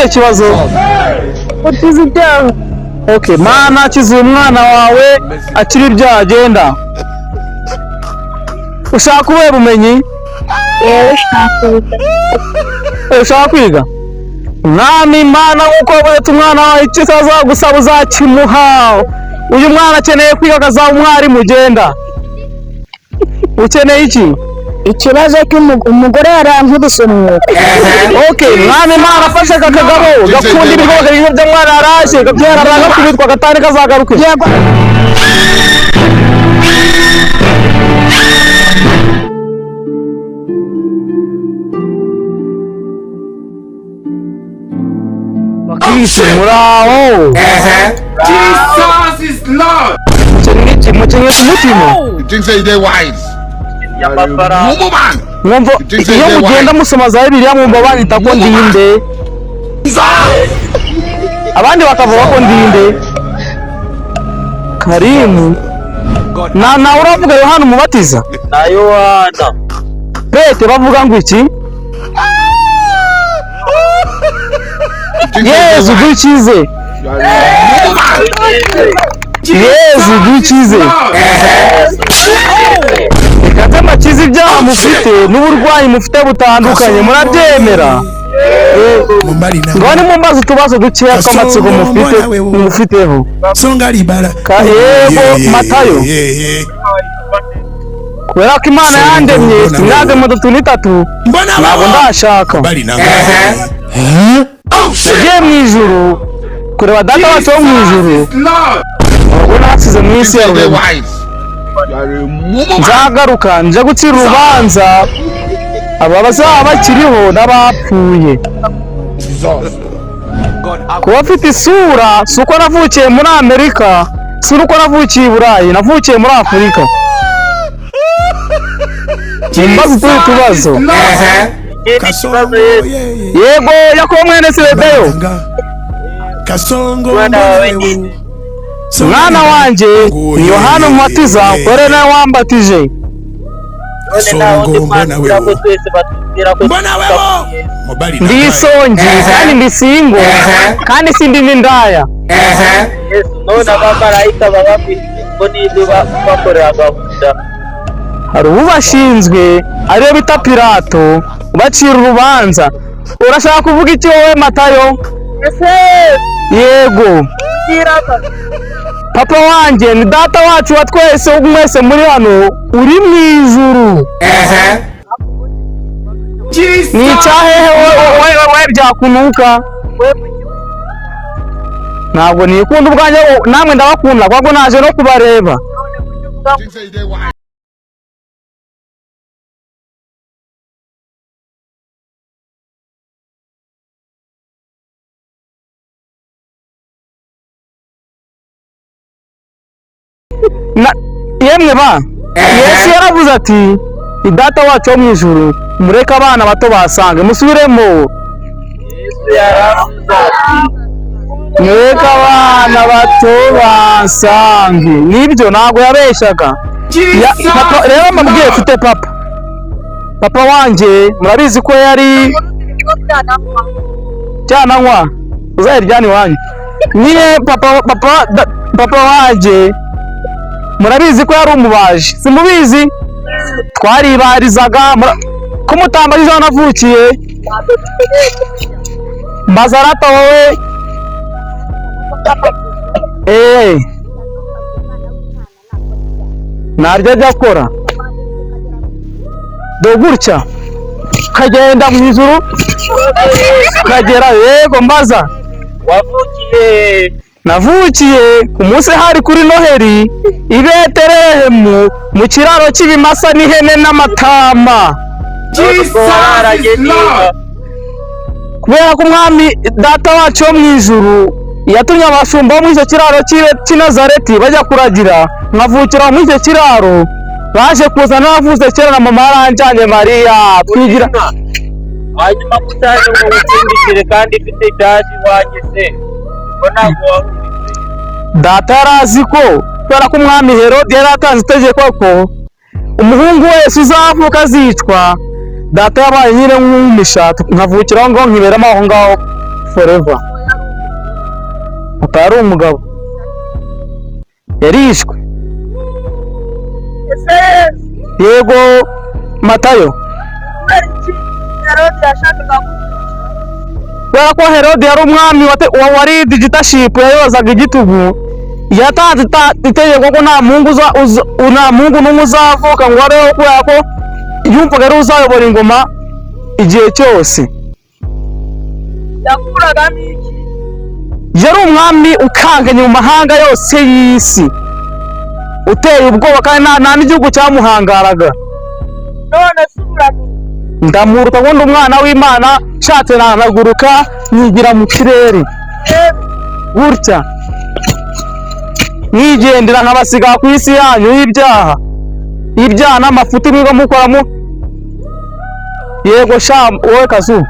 ikihe kibazo? Ukize ibyaha. Okay, Mana akize umwana wawe akiri ibyaha agenda. Ushaka ubuhe bumenyi? Ushaka kwiga? Mwami Mana uko wabonetse umwana wawe icyo azagusaba uzakimuha. Uyu mwana akeneye kwiga akazaba umwarimu ugenda. Ukeneye iki? Ikibazo cy'umugore yarankubise umwuka. Okay, Mwami Mana afashe kakagabo gakunda ibigoga byo by'umwana arashe gabyara aragakubitwa gatani kazagaruke. Yego. Bakishe muraho. Jesus is Lord. Mukenyezi mutima. You think say they wise? Mumu man. Mwumva iyo mugenda musoma za Bibiliya mwumva banyita ko ndinde. Abandi bakavuga ko ndinde. Karimu. Na uravuga Yohana Umubatiza? Na Yohana. Bete bavuga ngo iki? Yesu dukize. Yesu dukize. Ikatama kizi ibyaha mufite n'uburwayi mufite butandukanye murabyemera. Ngone mumbaza utubazo dukeya tw'amatsiko mufiteho. Songa libala. Yego Matayo. Kubera ko Imana yandemye sinade mu 3 ntabwo ndashaka. Nagiye mu ijuru kureba data wacu wo mu ijuru. Ubwo nasize mu isi yawe. Nzagaruka nje gucira urubanza aba bazaba bakiriho n'abapfuye. Kuba afite isura si uko navukiye muri Amerika, si uko navukiye i Burayi, navukiye muri Afurika. Mumbaza utundi tubazo. Yego Yakobo mwene Zebedayo. Kasongo Mwana wanje ni Yohana Umubatiza kore na wambatije. Mbona wewe Ndi isongi kandi ndi singo kandi sindi n'indaya. Yesu none abamarayika babafite ngo n'ibyo bakorera gahuda. Hari ubashinzwe ariyo bita Pilato ubacira urubanza. Urashaka kuvuga iki wowe Matayo? Yego. Papa wanjye ni data wacu wa twese mwese muri hano uri mu ijuru. Ni cyahehe wowe byakunuka? Ntabwo nikunda ubwanjye namwe ndabakunda kwako naje no kubareba. Yemwe ba Yesu yaravuze ati idata wacu wo mu ijuru mureke abana bato basange musubiremo. Yesu yaravuze ati mureke abana bato basange. Nibyo ntabwo yabeshaga. Rero mbabwiye mfite papa wanjye murabizi ko yari cyananywa uzayiryana iwanyu. Niye papa wanjye murabizi ko yari umubaji simubizi? Twaribarizaga ko mutambariza navukiye. Bazarata wowe naryo ajya akora dogurya kagenda mu ijuru kagera. Yego mbaza wavukiye? Navukiye ku munsi hari kuri Noheri i Betelehemu mu kiraro cy'ibimasa n'ihene n'amatama. Kubera ko umwami data wacu wo mu ijuru yatumye abashumba bo muri icyo kiraro cy'i Nazareti bajya kuragira, nkavukira muri icyo kiraro. Baje kuzana navuze kera na mama yaranjyanye Mariya twigira. Hanyuma kutaje ngo utsindikire kandi ifite idaji wageze ngo ntabwo data yarazi ko kubera ko umwami Herode yari atanze itegeko ko umuhungu wese uzavuka azicwa. Data yabaye nyine nk'umisha nkavukira aho ngaho nkiberamo aho ngaho forever. Atari umugabo yarishwe. Yego Matayo. Kubera ko Herode yari umwami wari dictatorship yayobozaga igitugu, yatanze itegeko ko nta mungu n'umwe uzavuka ngo abeho, kubera ko yumvaga ari uzayobora ingoma igihe cyose. Yakuraga n'iki? Yari umwami ukanganye mu mahanga yose y'isi, uteye ubwoba kandi nta n'igihugu cyamuhangaraga. None subiramo. Ndamuruta ngo ndi umwana w'Imana, nshatse nanaguruka nigira mu kirere gutya nigendera nkabasiga ku isi yanyu y'ibyaha n'amafuti mwiga mukoramo. Yego sha wowe Kazu.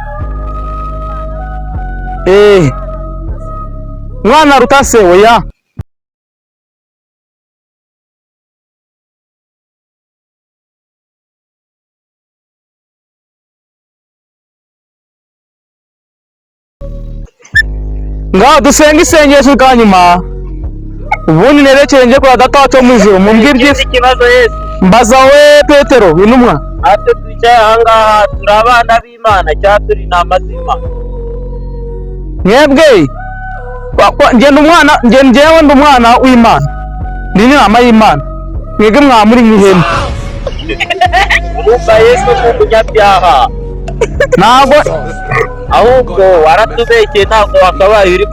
Mwana rutase oya. Ngaho dusenga isengesho bwa nyuma, ubundi nerekere nje kwa Data wacu mu ijuru. Mumbwire ikibazo Yesu. Mbaza we Petero intumwa. Ate twicaye ahangaha turi abana b'Imana cyangwa turi n'amazima? Mwebwe njyewe ndi umwana w'Imana, ndi inama y'Imana, mwebwe mwamuri mwihema. Urumva Yesu nk'umunyabyaha Ntabwo ahubwo waratubekeye, ntabwo wakabaye uri ku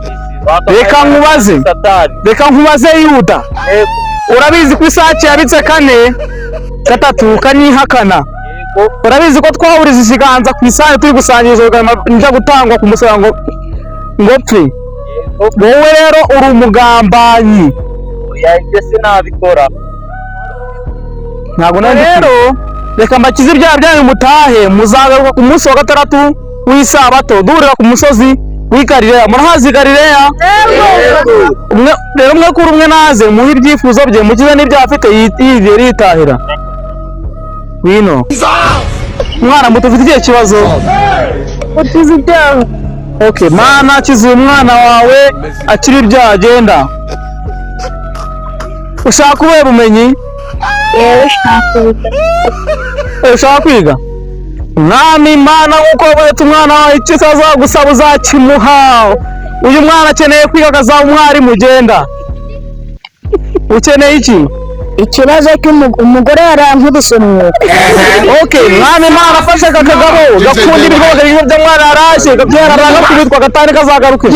isi. Reka nkubaze Yuda, urabizi ko isake yabitse 4 gatatu kanyihakana? Urabizi ko twahuriza ikiganza ku isake turi gusangiza njya gutangwa ku musaraba ngo pfe? Wowe rero uri umugambanyi. Oya, ibyo sinabikora. Ntabwo rero reka mbakize ibyaha byanyu mutahe, muzagaruka ku munsi wa 6 w'isabato duhurira ku musozi w'i Galileya. Murahazi Galileya? Rero umwe kuri umwe naze muhe ibyifuzo bye, mukize n'ibyaha afite yigiye yitahira. Wino mwana muto ufite ikihe kibazo? Utize ibyaha. Okay, Mana kizuye umwana wawe akiri ibyaha, agenda. Ushaka ubuhe bumenyi? Ushaka kwiga? Mwami Imana nk'uko wabonetse umwana wawe icyo azagusaba uzakimuha. Uyu mwana akeneye kwiga akazaba umwarimu, ugenda. Ukeneye iki? Ikibazo cy'umugore yarankubise umwuka. Okay, Mwami Imana afashe aka kagabo gakunda ibikorwa by'umwana yarashye, gabyara agakubitwa gatani kazagaruke.